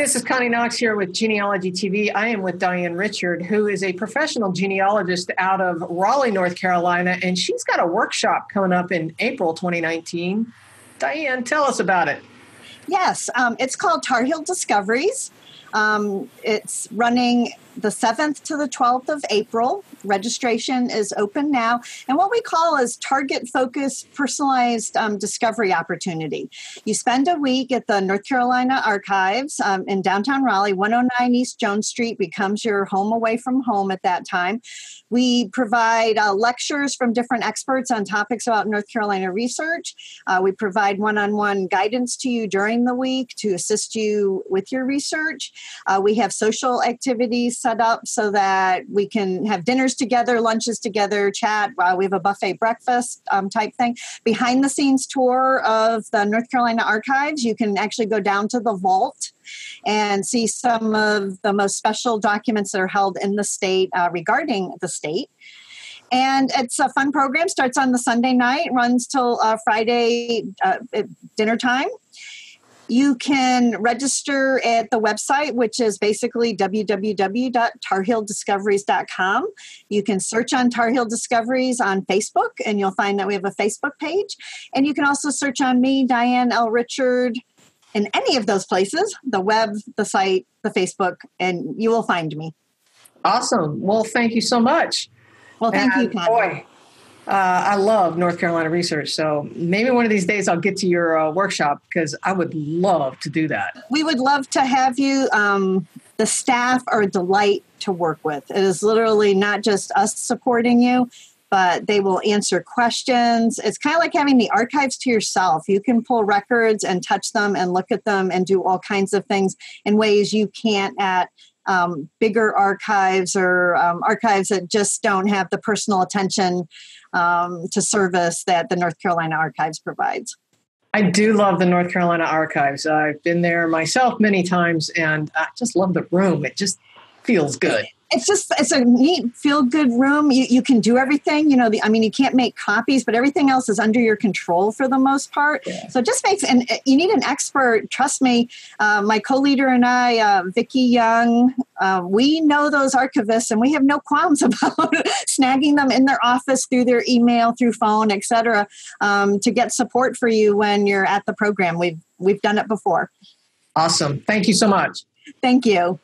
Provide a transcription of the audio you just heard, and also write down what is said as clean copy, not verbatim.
This is Connie Knox here with Genealogy TV. I am with Diane Richard, who is a professional genealogist out of Raleigh, North Carolina, and she's got a workshop coming up in April 2019. Diane, tell us about it. Yes, it's called Tar Heel Discoveries. It's running the 7th to the 12th of April. Registration is open now. And what we call is target-focused, personalized discovery opportunity. You spend a week at the North Carolina Archives in downtown Raleigh. 109 East Jones Street becomes your home away from home at that time. We provide lectures from different experts on topics about North Carolina research. We provide one-on-one guidance to you during the week to assist you with your research. We have social activities set up so that we can have dinners together, lunches together, chat. We have a buffet breakfast type thing. Behind the scenes tour of the North Carolina Archives. You can actually go down to the vault and see some of the most special documents that are held in the state regarding the state. And it's a fun program. Starts on the Sunday night, runs till Friday dinner time. You can register at the website, which is basically www.tarheeldiscoveries.com. You can search on Tar Heel Discoveries on Facebook, and you'll find that we have a Facebook page. And you can also search on me, Diane L. Richard, in any of those places, the web, the site, the Facebook, and you will find me. Awesome. Well, thank you so much. Well, thank you, Connie. Boy, I love North Carolina research, so maybe one of these days I'll get to your workshop because I would love to do that. We would love to have you. The staff are a delight to work with. It is literally not just us supporting you, but they will answer questions. It's kind of like having the archives to yourself. You can pull records and touch them and look at them and do all kinds of things in ways you can't at bigger archives or archives that just don't have the personal attention to service that the North Carolina Archives provides. I do love the North Carolina Archives. I've been there myself many times, and I just love the room. It just feels good. It's a neat, feel-good room. You can do everything. You can't make copies, but everything else is under your control for the most part. Yeah. So it just makes, and you need an expert. Trust me, my co-leader and I, Vicki Young, we know those archivists, and we have no qualms about snagging them in their office through their email, through phone, et cetera, to get support for you when you're at the program. We've done it before. Awesome. Thank you so much. Thank you.